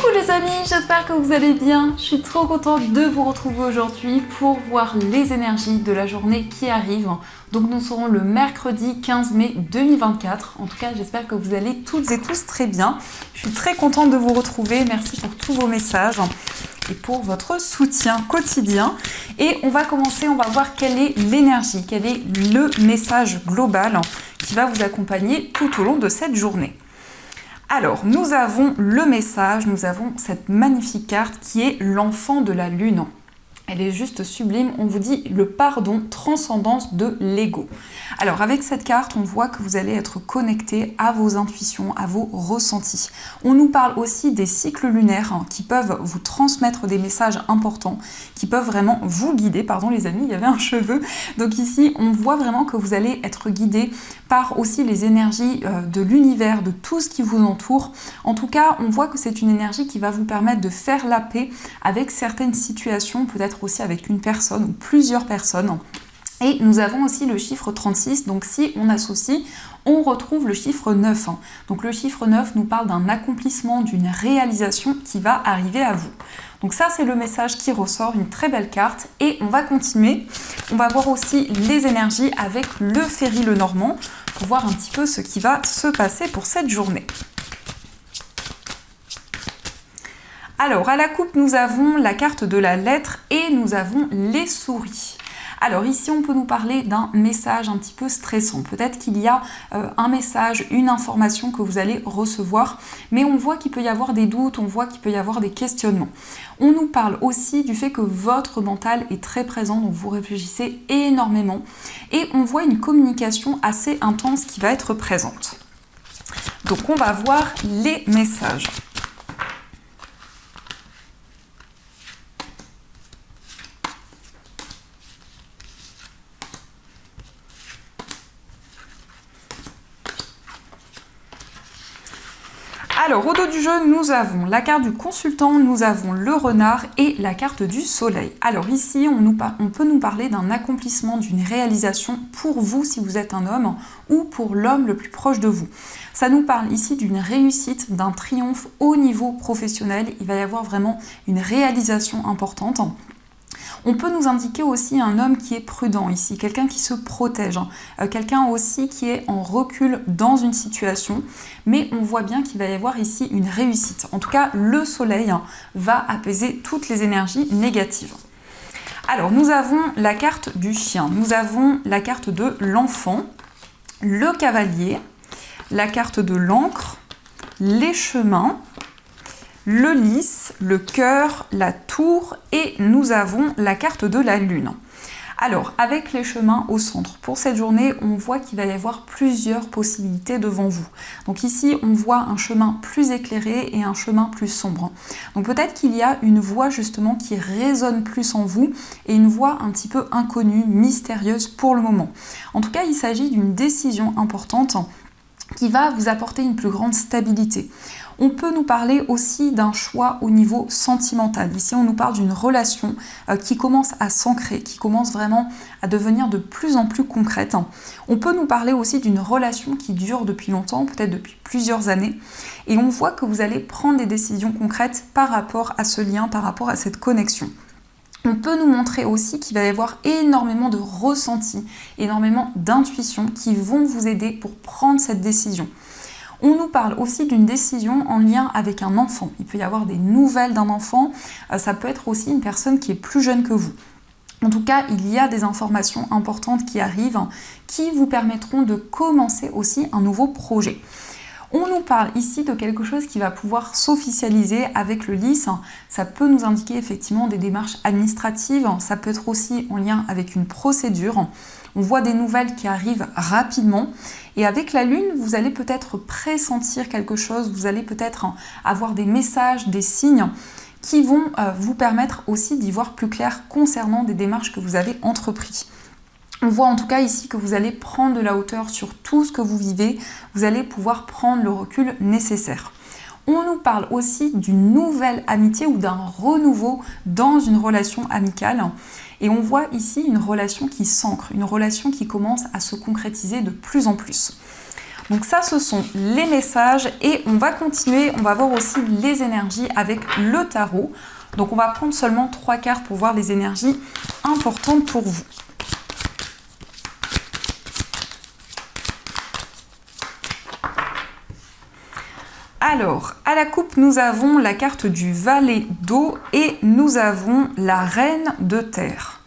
Coucou les amis, j'espère que vous allez bien. Je suis trop contente de vous retrouver aujourd'hui pour voir les énergies de la journée qui arrive. Donc nous serons le mercredi 15 mai 2024. En tout cas, j'espère que vous allez toutes et tous très bien. Je suis très contente de vous retrouver. Merci pour tous vos messages et pour votre soutien quotidien. Et on va commencer, on va voir quelle est l'énergie, quel est le message global qui va vous accompagner tout au long de cette journée. Alors, nous avons le message, nous avons cette magnifique carte qui est l'enfant de la lune. Elle est juste sublime, on vous dit le pardon, transcendance de l'ego. Alors avec cette carte, on voit que vous allez être connecté à vos intuitions, à vos ressentis. On nous parle aussi des cycles lunaires qui peuvent vous transmettre des messages importants, qui peuvent vraiment vous guider. Pardon les amis, il y avait un cheveu. Donc ici, on voit vraiment que vous allez être guidé par aussi les énergies de l'univers, de tout ce qui vous entoure. En tout cas, on voit que c'est une énergie qui va vous permettre de faire la paix avec certaines situations, peut-être aussi avec une personne ou plusieurs personnes. Et nous avons aussi le chiffre 36, donc si on associe, on retrouve le chiffre 9. Donc le chiffre 9 nous parle d'un accomplissement, d'une réalisation qui va arriver à vous. Donc ça c'est le message qui ressort, une très belle carte. Et on va continuer, on va voir aussi les énergies avec le Ferry Lenormand pour voir un petit peu ce qui va se passer pour cette journée. Alors, à la coupe, nous avons la carte de la lettre et nous avons les souris. Alors ici, on peut nous parler d'un message un petit peu stressant. Peut-être qu'il y a un message, une information que vous allez recevoir, mais on voit qu'il peut y avoir des doutes, on voit qu'il peut y avoir des questionnements. On nous parle aussi du fait que votre mental est très présent, donc vous réfléchissez énormément, et on voit une communication assez intense qui va être présente. Donc on va voir les messages. Alors, au dos du jeu, nous avons la carte du consultant, nous avons le renard et la carte du soleil. Alors ici, on peut nous parler d'un accomplissement, d'une réalisation pour vous si vous êtes un homme ou pour l'homme le plus proche de vous. Ça nous parle ici d'une réussite, d'un triomphe au niveau professionnel. Il va y avoir vraiment une réalisation importante. On peut nous indiquer aussi un homme qui est prudent ici, quelqu'un qui se protège, quelqu'un aussi qui est en recul dans une situation, mais on voit bien qu'il va y avoir ici une réussite. En tout cas, le soleil va apaiser toutes les énergies négatives. Alors, nous avons la carte du chien, nous avons la carte de l'enfant, le cavalier, la carte de l'encre, les chemins, le lys, le cœur, la tour et nous avons la carte de la lune. Alors, avec les chemins au centre, pour cette journée, on voit qu'il va y avoir plusieurs possibilités devant vous. Donc ici, on voit un chemin plus éclairé et un chemin plus sombre. Donc peut-être qu'il y a une voix justement qui résonne plus en vous et une voix un petit peu inconnue, mystérieuse pour le moment. En tout cas, il s'agit d'une décision importante qui va vous apporter une plus grande stabilité. On peut nous parler aussi d'un choix au niveau sentimental. Ici, on nous parle d'une relation qui commence à s'ancrer, qui commence vraiment à devenir de plus en plus concrète. On peut nous parler aussi d'une relation qui dure depuis longtemps, peut-être depuis plusieurs années. Et on voit que vous allez prendre des décisions concrètes par rapport à ce lien, par rapport à cette connexion. On peut nous montrer aussi qu'il va y avoir énormément de ressentis, énormément d'intuitions qui vont vous aider pour prendre cette décision. On nous parle aussi d'une décision en lien avec un enfant. Il peut y avoir des nouvelles d'un enfant, ça peut être aussi une personne qui est plus jeune que vous. En tout cas, il y a des informations importantes qui arrivent qui vous permettront de commencer aussi un nouveau projet. On nous parle ici de quelque chose qui va pouvoir s'officialiser avec le lys. Ça peut nous indiquer effectivement des démarches administratives, ça peut être aussi en lien avec une procédure. On voit des nouvelles qui arrivent rapidement et avec la lune, vous allez peut-être pressentir quelque chose, vous allez peut-être avoir des messages, des signes qui vont vous permettre aussi d'y voir plus clair concernant des démarches que vous avez entreprises. On voit en tout cas ici que vous allez prendre de la hauteur sur tout ce que vous vivez, vous allez pouvoir prendre le recul nécessaire. On nous parle aussi d'une nouvelle amitié ou d'un renouveau dans une relation amicale. Et on voit ici une relation qui s'ancre, une relation qui commence à se concrétiser de plus en plus. Donc ça, ce sont les messages et on va continuer, on va voir aussi les énergies avec le tarot. Donc on va prendre seulement 3 cartes pour voir les énergies importantes pour vous. Alors, à la coupe, nous avons la carte du valet d'eau et nous avons la reine de terre.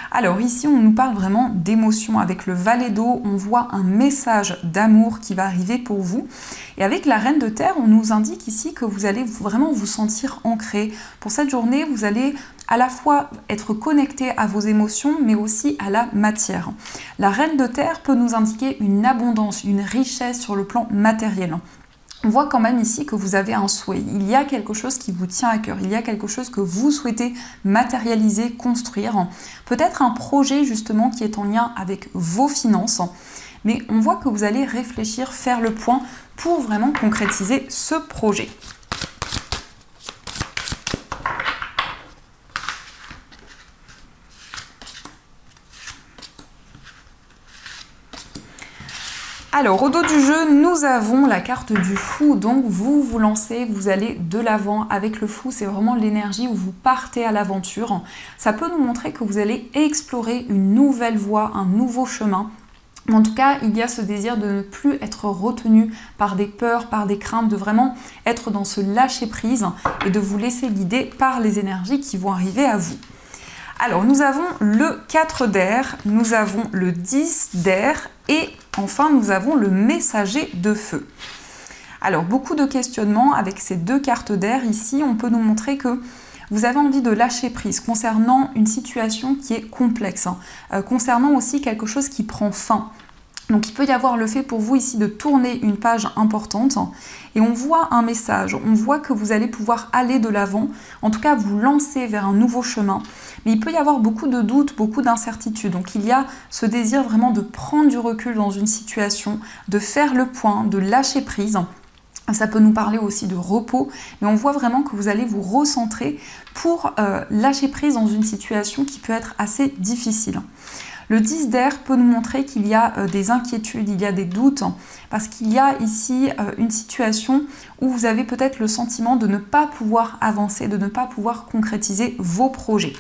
Alors ici, on nous parle vraiment d'émotion. Avec le valet d'eau, on voit un message d'amour qui va arriver pour vous. Et avec la reine de terre, on nous indique ici que vous allez vraiment vous sentir ancré. Pour cette journée, vous allez à la fois être connecté à vos émotions, mais aussi à la matière. La reine de terre peut nous indiquer une abondance, une richesse sur le plan matériel. On voit quand même ici que vous avez un souhait, il y a quelque chose qui vous tient à cœur, il y a quelque chose que vous souhaitez matérialiser, construire, peut-être un projet justement qui est en lien avec vos finances, mais on voit que vous allez réfléchir, faire le point pour vraiment concrétiser ce projet. Alors, au dos du jeu, nous avons la carte du fou. Donc, vous vous lancez, vous allez de l'avant avec le fou. C'est vraiment l'énergie où vous partez à l'aventure. Ça peut nous montrer que vous allez explorer une nouvelle voie, un nouveau chemin. En tout cas, il y a ce désir de ne plus être retenu par des peurs, par des craintes, de vraiment être dans ce lâcher-prise et de vous laisser guider par les énergies qui vont arriver à vous. Alors, nous avons le 4 d'air, nous avons le 10 d'air et enfin, nous avons le messager de feu. Alors, beaucoup de questionnements avec ces 2 cartes d'air. Ici, on peut nous montrer que vous avez envie de lâcher prise concernant une situation qui est complexe, concernant aussi quelque chose qui prend fin. Donc il peut y avoir le fait pour vous ici de tourner une page importante et on voit un message, on voit que vous allez pouvoir aller de l'avant, en tout cas vous lancer vers un nouveau chemin, mais il peut y avoir beaucoup de doutes, beaucoup d'incertitudes. Donc il y a ce désir vraiment de prendre du recul dans une situation, de faire le point, de lâcher prise. Ça peut nous parler aussi de repos, mais on voit vraiment que vous allez vous recentrer pour lâcher prise dans une situation qui peut être assez difficile. Le 10 d'air peut nous montrer qu'il y a des inquiétudes, il y a des doutes, parce qu'il y a ici une situation où vous avez peut-être le sentiment de ne pas pouvoir avancer, de ne pas pouvoir concrétiser vos projets.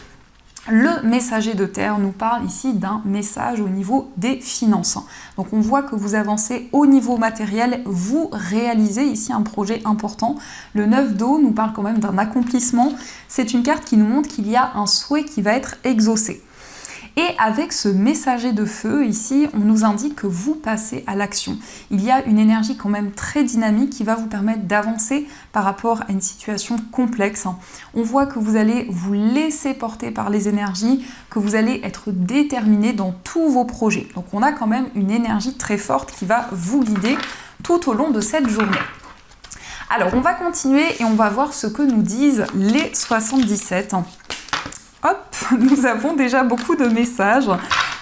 Le messager de terre nous parle ici d'un message au niveau des finances. Donc on voit que vous avancez au niveau matériel, vous réalisez ici un projet important. Le 9 d'eau nous parle quand même d'un accomplissement. C'est une carte qui nous montre qu'il y a un souhait qui va être exaucé. Et avec ce messager de feu, ici, on nous indique que vous passez à l'action. Il y a une énergie quand même très dynamique qui va vous permettre d'avancer par rapport à une situation complexe. On voit que vous allez vous laisser porter par les énergies, que vous allez être déterminé dans tous vos projets. Donc on a quand même une énergie très forte qui va vous guider tout au long de cette journée. Alors on va continuer et on va voir ce que nous disent les 77. Hop, nous avons déjà beaucoup de messages.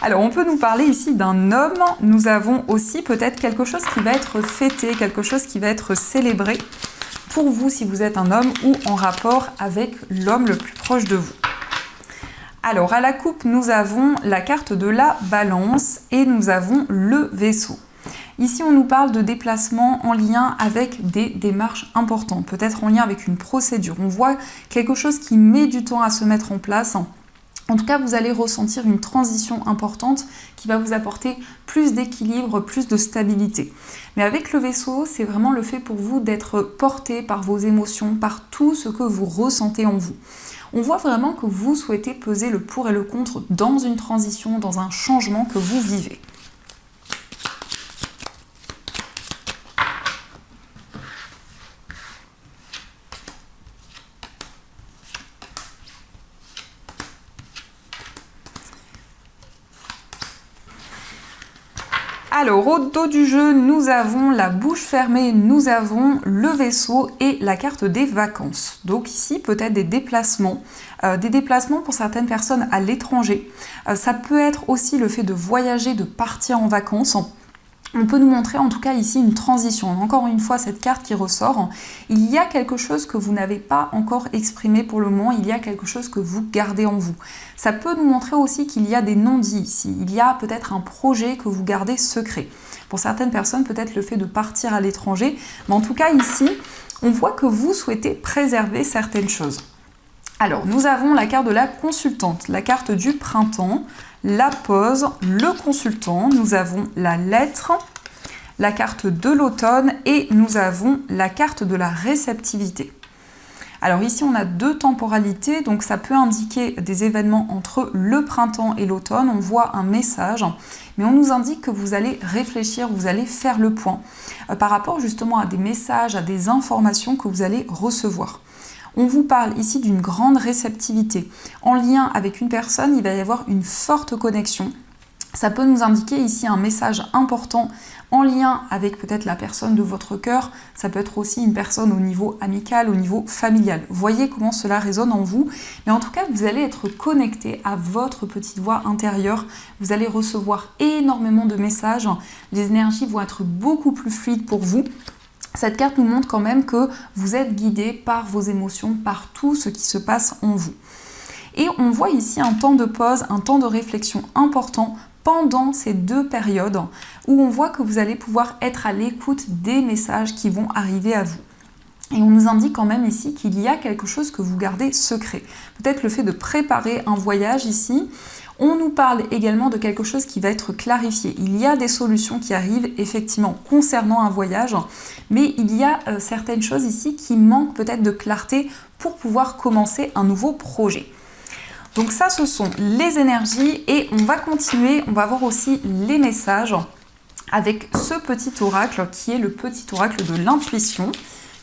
Alors, on peut nous parler ici d'un homme. Nous avons aussi peut-être quelque chose qui va être fêté, quelque chose qui va être célébré pour vous si vous êtes un homme ou en rapport avec l'homme le plus proche de vous. Alors, à la coupe, nous avons la carte de la balance et nous avons le vaisseau. Ici, on nous parle de déplacements en lien avec des démarches importantes, peut-être en lien avec une procédure. On voit quelque chose qui met du temps à se mettre en place. En tout cas, vous allez ressentir une transition importante qui va vous apporter plus d'équilibre, plus de stabilité. Mais avec le vaisseau, c'est vraiment le fait pour vous d'être porté par vos émotions, par tout ce que vous ressentez en vous. On voit vraiment que vous souhaitez peser le pour et le contre dans une transition, dans un changement que vous vivez. Alors, au dos du jeu, nous avons la bouche fermée, nous avons le vaisseau et la carte des vacances. Donc ici, peut-être des déplacements pour certaines personnes à l'étranger. Ça peut être aussi le fait de voyager, de partir en vacances. On peut nous montrer en tout cas ici une transition. Encore une fois, cette carte qui ressort, il y a quelque chose que vous n'avez pas encore exprimé pour le moment, il y a quelque chose que vous gardez en vous. Ça peut nous montrer aussi qu'il y a des non-dits ici, il y a peut-être un projet que vous gardez secret. Pour certaines personnes, peut-être le fait de partir à l'étranger, mais en tout cas ici, on voit que vous souhaitez préserver certaines choses. Alors, nous avons la carte de la consultante, la carte du printemps, la pause, le consultant, nous avons la lettre, la carte de l'automne et nous avons la carte de la réceptivité. Alors ici, on a 2 temporalités, donc ça peut indiquer des événements entre le printemps et l'automne. On voit un message, mais on nous indique que vous allez réfléchir, vous allez faire le point par rapport justement à des messages, à des informations que vous allez recevoir. On vous parle ici d'une grande réceptivité. En lien avec une personne, il va y avoir une forte connexion. Ça peut nous indiquer ici un message important en lien avec peut-être la personne de votre cœur. Ça peut être aussi une personne au niveau amical, au niveau familial. Voyez comment cela résonne en vous. Mais en tout cas, vous allez être connecté à votre petite voix intérieure. Vous allez recevoir énormément de messages. Les énergies vont être beaucoup plus fluides pour vous. Cette carte nous montre quand même que vous êtes guidé par vos émotions, par tout ce qui se passe en vous. Et on voit ici un temps de pause, un temps de réflexion important pendant ces 2 périodes où on voit que vous allez pouvoir être à l'écoute des messages qui vont arriver à vous. Et on nous indique quand même ici qu'il y a quelque chose que vous gardez secret. Peut-être le fait de préparer un voyage ici. On nous parle également de quelque chose qui va être clarifié. Il y a des solutions qui arrivent effectivement concernant un voyage, mais il y a certaines choses ici qui manquent peut-être de clarté pour pouvoir commencer un nouveau projet. Donc ça, ce sont les énergies et on va continuer, on va voir aussi les messages avec ce petit oracle qui est le petit oracle de l'intuition,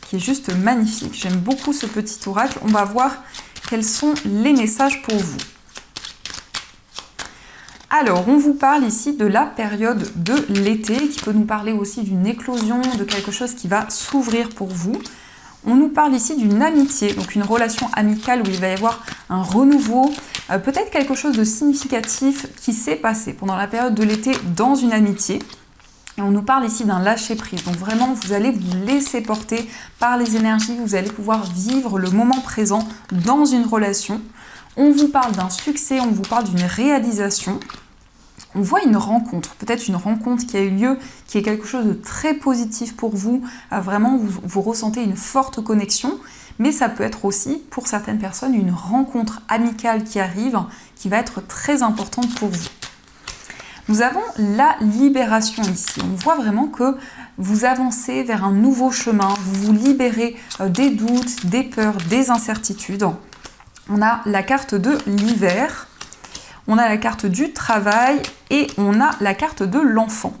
qui est juste magnifique. J'aime beaucoup ce petit oracle. On va voir quels sont les messages pour vous. Alors, on vous parle ici de la période de l'été, qui peut nous parler aussi d'une éclosion, de quelque chose qui va s'ouvrir pour vous. On nous parle ici d'une amitié, donc une relation amicale où il va y avoir un renouveau, peut-être quelque chose de significatif qui s'est passé pendant la période de l'été dans une amitié. Et on nous parle ici d'un lâcher-prise. Donc vraiment, vous allez vous laisser porter par les énergies, vous allez pouvoir vivre le moment présent dans une relation. On vous parle d'un succès, on vous parle d'une réalisation. On voit une rencontre, peut-être une rencontre qui a eu lieu, qui est quelque chose de très positif pour vous. Vraiment, vous ressentez une forte connexion, mais ça peut être aussi, pour certaines personnes, une rencontre amicale qui arrive, qui va être très importante pour vous. Nous avons la libération ici. On voit vraiment que vous avancez vers un nouveau chemin, vous vous libérez des doutes, des peurs, des incertitudes. On a la carte de l'hiver. On a la carte du travail et on a la carte de l'enfant.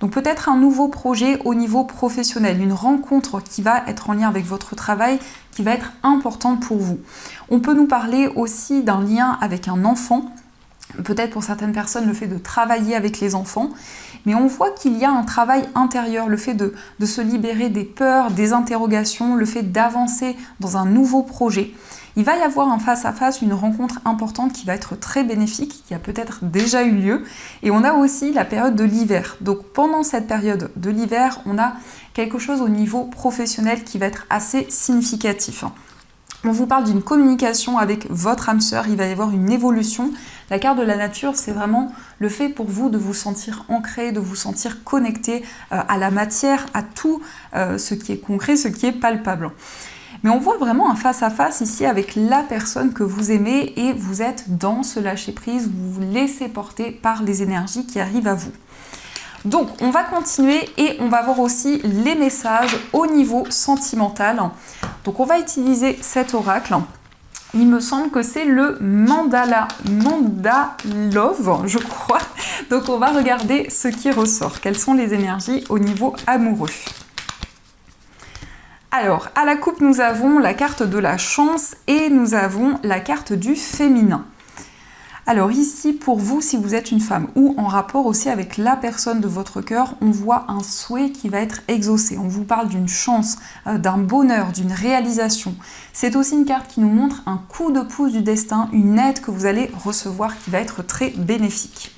Donc peut-être un nouveau projet au niveau professionnel, une rencontre qui va être en lien avec votre travail, qui va être importante pour vous. On peut nous parler aussi d'un lien avec un enfant, peut-être pour certaines personnes le fait de travailler avec les enfants, mais on voit qu'il y a un travail intérieur, le fait de se libérer des peurs, des interrogations, le fait d'avancer dans un nouveau projet. Il va y avoir un face-à-face, une rencontre importante qui va être très bénéfique, qui a peut-être déjà eu lieu. Et on a aussi la période de l'hiver. Donc pendant cette période de l'hiver, on a quelque chose au niveau professionnel qui va être assez significatif. On vous parle d'une communication avec votre âme sœur, il va y avoir une évolution. La carte de la nature, c'est vraiment le fait pour vous de vous sentir ancré, de vous sentir connecté à la matière, à tout ce qui est concret, ce qui est palpable. Mais on voit vraiment un face-à-face ici avec la personne que vous aimez et vous êtes dans ce lâcher-prise, vous vous laissez porter par les énergies qui arrivent à vous. Donc, on va continuer et on va voir aussi les messages au niveau sentimental. Donc, on va utiliser cet oracle. Il me semble que c'est le Mandala Love, je crois. Donc, on va regarder ce qui ressort. Quelles sont les énergies au niveau amoureux ? Alors, à la coupe, nous avons la carte de la chance et nous avons la carte du féminin. Alors ici, pour vous, si vous êtes une femme ou en rapport aussi avec la personne de votre cœur, on voit un souhait qui va être exaucé. On vous parle d'une chance, d'un bonheur, d'une réalisation. C'est aussi une carte qui nous montre un coup de pouce du destin, une aide que vous allez recevoir qui va être très bénéfique.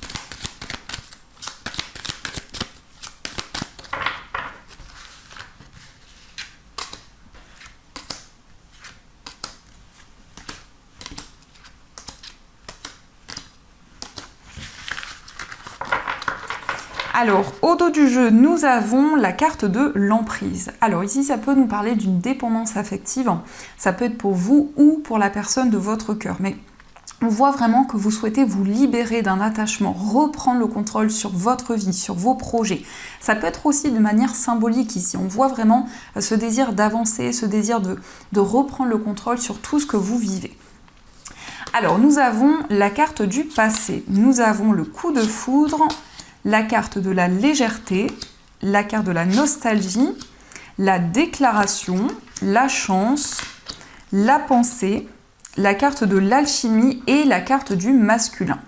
Alors, au dos du jeu, nous avons la carte de l'emprise. Alors ici, ça peut nous parler d'une dépendance affective. Ça peut être pour vous ou pour la personne de votre cœur. Mais on voit vraiment que vous souhaitez vous libérer d'un attachement, reprendre le contrôle sur votre vie, sur vos projets. Ça peut être aussi de manière symbolique ici. On voit vraiment ce désir d'avancer, ce désir de reprendre le contrôle sur tout ce que vous vivez. Alors, nous avons la carte du passé. Nous avons le coup de foudre, la carte de la légèreté, la carte de la nostalgie, la déclaration, la chance, la pensée, la carte de l'alchimie et la carte du masculin.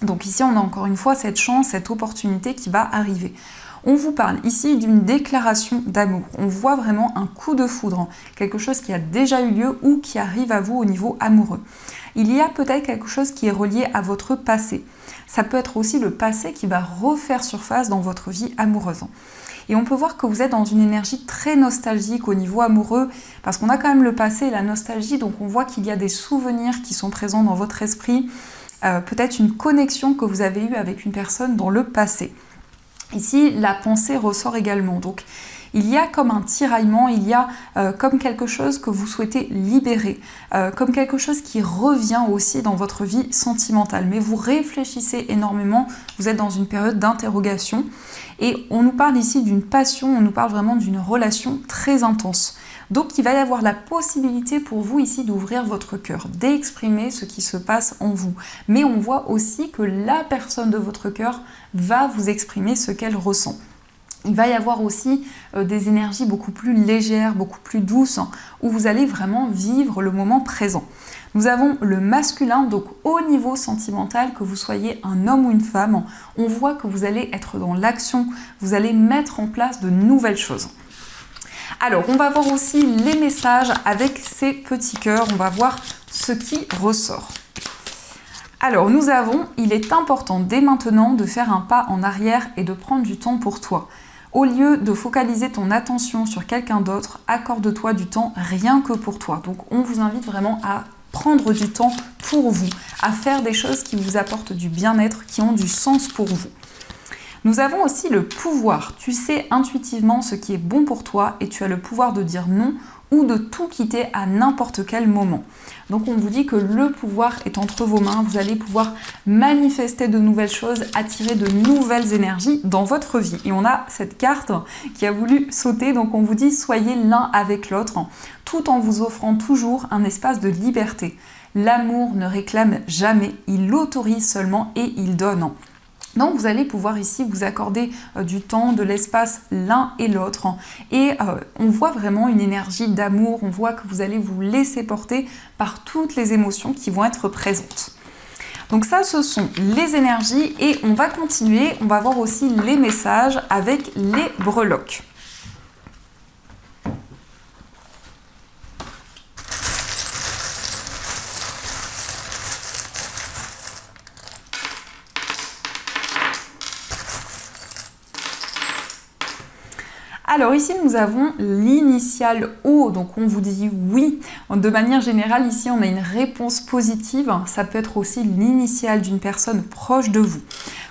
Donc ici, on a encore une fois cette chance, cette opportunité qui va arriver. On vous parle ici d'une déclaration d'amour. On voit vraiment un coup de foudre, quelque chose qui a déjà eu lieu ou qui arrive à vous au niveau amoureux. Il y a peut-être quelque chose qui est relié à votre passé. Ça peut être aussi le passé qui va refaire surface dans votre vie amoureuse. Et on peut voir que vous êtes dans une énergie très nostalgique au niveau amoureux, parce qu'on a quand même le passé et la nostalgie, donc on voit qu'il y a des souvenirs qui sont présents dans votre esprit, peut-être une connexion que vous avez eue avec une personne dans le passé. Ici, la pensée ressort également, donc il y a comme un tiraillement, il y a comme quelque chose que vous souhaitez libérer, comme quelque chose qui revient aussi dans votre vie sentimentale. Mais vous réfléchissez énormément, vous êtes dans une période d'interrogation et on nous parle ici d'une passion, on nous parle vraiment d'une relation très intense. Donc il va y avoir la possibilité pour vous ici d'ouvrir votre cœur, d'exprimer ce qui se passe en vous. Mais on voit aussi que la personne de votre cœur va vous exprimer ce qu'elle ressent. Il va y avoir aussi des énergies beaucoup plus légères, beaucoup plus douces, où vous allez vraiment vivre le moment présent. Nous avons le masculin, donc au niveau sentimental, que vous soyez un homme ou une femme, on voit que vous allez être dans l'action, vous allez mettre en place de nouvelles choses. Alors, on va voir aussi les messages avec ces petits cœurs, on va voir ce qui ressort. Alors, nous avons, il est important dès maintenant de faire un pas en arrière et de prendre du temps pour toi. Au lieu de focaliser ton attention sur quelqu'un d'autre, accorde-toi du temps rien que pour toi. Donc on vous invite vraiment à prendre du temps pour vous, à faire des choses qui vous apportent du bien-être, qui ont du sens pour vous. Nous avons aussi le pouvoir. Tu sais intuitivement ce qui est bon pour toi et tu as le pouvoir de dire non ou de tout quitter à n'importe quel moment. Donc on vous dit que le pouvoir est entre vos mains, vous allez pouvoir manifester de nouvelles choses, attirer de nouvelles énergies dans votre vie. Et on a cette carte qui a voulu sauter, donc on vous dit soyez l'un avec l'autre, tout en vous offrant toujours un espace de liberté. L'amour ne réclame jamais, il l'autorise seulement et il donne. Donc vous allez pouvoir ici vous accorder du temps, de l'espace l'un et l'autre et on voit vraiment une énergie d'amour, on voit que vous allez vous laisser porter par toutes les émotions qui vont être présentes. Donc ça, ce sont les énergies et on va continuer, on va voir aussi les messages avec les breloques. Alors ici nous avons l'initiale O, donc on vous dit oui. De manière générale ici on a une réponse positive, ça peut être aussi l'initiale d'une personne proche de vous.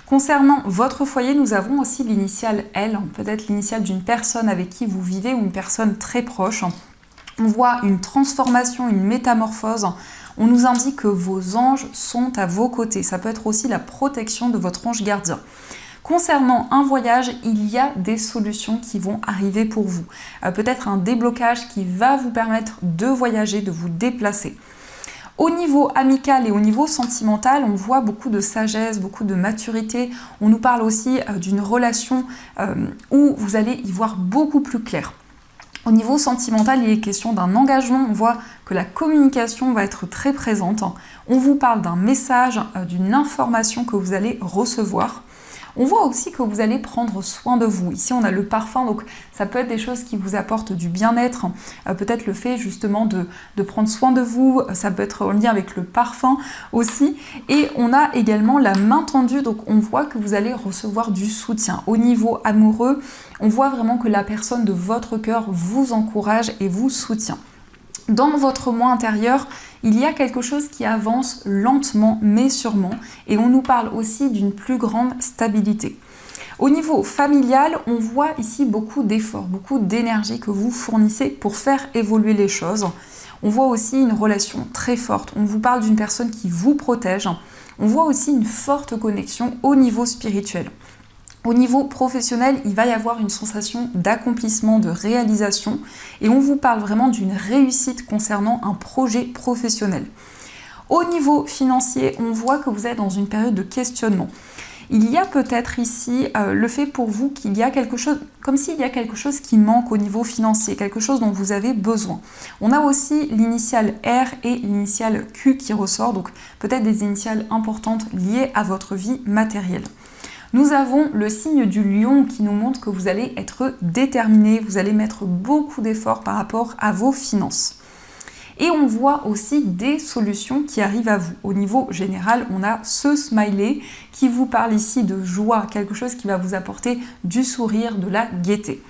Concernant votre foyer, nous avons aussi l'initiale L, peut-être l'initiale d'une personne avec qui vous vivez ou une personne très proche. On voit une transformation, une métamorphose. On nous indique que vos anges sont à vos côtés. Ça peut être aussi la protection de votre ange gardien. Concernant un voyage, il y a des solutions qui vont arriver pour vous. Peut-être un déblocage qui va vous permettre de voyager, de vous déplacer. Au niveau amical et au niveau sentimental, on voit beaucoup de sagesse, beaucoup de maturité. On nous parle aussi d'une relation où vous allez y voir beaucoup plus clair. Au niveau sentimental, il est question d'un engagement. On voit que la communication va être très présente. On vous parle d'un message, d'une information que vous allez recevoir. On voit aussi que vous allez prendre soin de vous. Ici, on a le parfum, donc ça peut être des choses qui vous apportent du bien-être. Peut-être le fait justement de prendre soin de vous, ça peut être en lien avec le parfum aussi. Et on a également la main tendue, donc on voit que vous allez recevoir du soutien. Au niveau amoureux, on voit vraiment que la personne de votre cœur vous encourage et vous soutient. Dans votre moi intérieur, il y a quelque chose qui avance lentement mais sûrement et on nous parle aussi d'une plus grande stabilité. Au niveau familial, on voit ici beaucoup d'efforts, beaucoup d'énergie que vous fournissez pour faire évoluer les choses. On voit aussi une relation très forte. On vous parle d'une personne qui vous protège. On voit aussi une forte connexion au niveau spirituel. Au niveau professionnel, il va y avoir une sensation d'accomplissement, de réalisation, et on vous parle vraiment d'une réussite concernant un projet professionnel. Au niveau financier, on voit que vous êtes dans une période de questionnement. Il y a peut-être ici le fait pour vous qu'il y a quelque chose, comme s'il y a quelque chose qui manque au niveau financier, quelque chose dont vous avez besoin. On a aussi l'initiale R et l'initiale Q qui ressort, donc peut-être des initiales importantes liées à votre vie matérielle. Nous avons le signe du lion qui nous montre que vous allez être déterminé, vous allez mettre beaucoup d'efforts par rapport à vos finances. Et on voit aussi des solutions qui arrivent à vous. Au niveau général, on a ce smiley qui vous parle ici de joie, quelque chose qui va vous apporter du sourire, de la gaieté.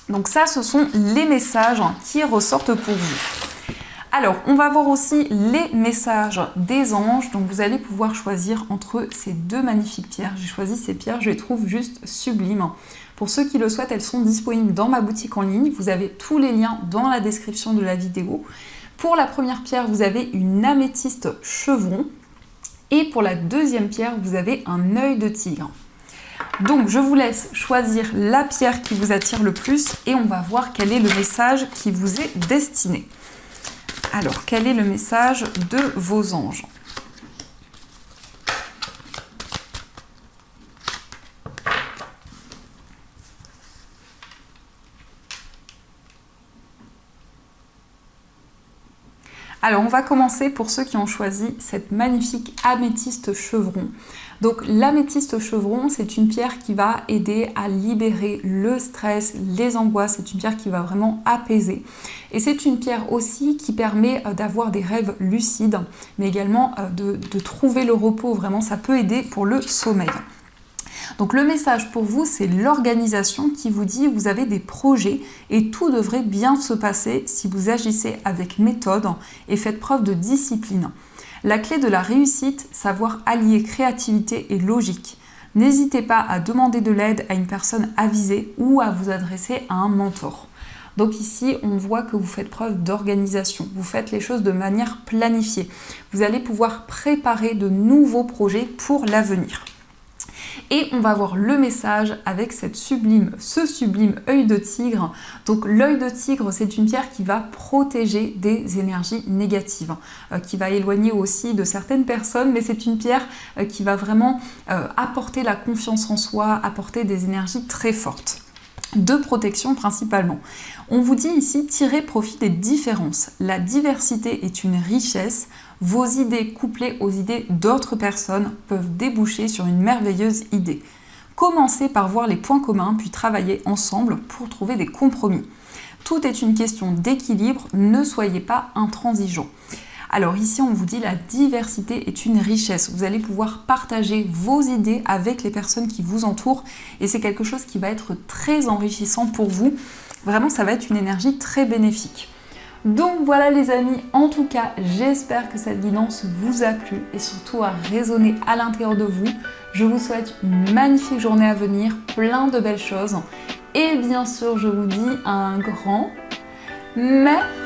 Donc ça, ce sont les messages qui ressortent pour vous. Alors, on va voir aussi les messages des anges. Donc vous allez pouvoir choisir entre ces deux magnifiques pierres. J'ai choisi ces pierres, je les trouve juste sublimes. Pour ceux qui le souhaitent, elles sont disponibles dans ma boutique en ligne. Vous avez tous les liens dans la description de la vidéo. Pour la première pierre, vous avez une améthyste chevron. Et pour la deuxième pierre, vous avez un œil de tigre. Donc, je vous laisse choisir la pierre qui vous attire le plus et on va voir quel est le message qui vous est destiné. Alors, quel est le message de vos anges ? Alors, on va commencer pour ceux qui ont choisi cette magnifique améthyste chevron. Donc, l'améthyste chevron, c'est une pierre qui va aider à libérer le stress, les angoisses. C'est une pierre qui va vraiment apaiser. Et c'est une pierre aussi qui permet d'avoir des rêves lucides, mais également de trouver le repos. Vraiment, ça peut aider pour le sommeil. Donc le message pour vous, c'est l'organisation qui vous dit vous avez des projets et tout devrait bien se passer si vous agissez avec méthode et faites preuve de discipline. La clé de la réussite, savoir allier créativité et logique. N'hésitez pas à demander de l'aide à une personne avisée ou à vous adresser à un mentor. Donc ici, on voit que vous faites preuve d'organisation, vous faites les choses de manière planifiée. Vous allez pouvoir préparer de nouveaux projets pour l'avenir. Et on va voir le message avec ce sublime œil de tigre. Donc l'œil de tigre, c'est une pierre qui va protéger des énergies négatives, qui va éloigner aussi de certaines personnes, mais c'est une pierre qui va vraiment apporter la confiance en soi, apporter des énergies très fortes. De protection principalement. On vous dit ici, tirez profit des différences. La diversité est une richesse. Vos idées couplées aux idées d'autres personnes peuvent déboucher sur une merveilleuse idée. Commencez par voir les points communs, puis travaillez ensemble pour trouver des compromis. Tout est une question d'équilibre, ne soyez pas intransigeants. Alors ici, on vous dit la diversité est une richesse. Vous allez pouvoir partager vos idées avec les personnes qui vous entourent et c'est quelque chose qui va être très enrichissant pour vous. Vraiment, ça va être une énergie très bénéfique. Donc voilà les amis, en tout cas, j'espère que cette guidance vous a plu et surtout a résonné à l'intérieur de vous. Je vous souhaite une magnifique journée à venir, plein de belles choses. Et bien sûr, je vous dis un grand merci.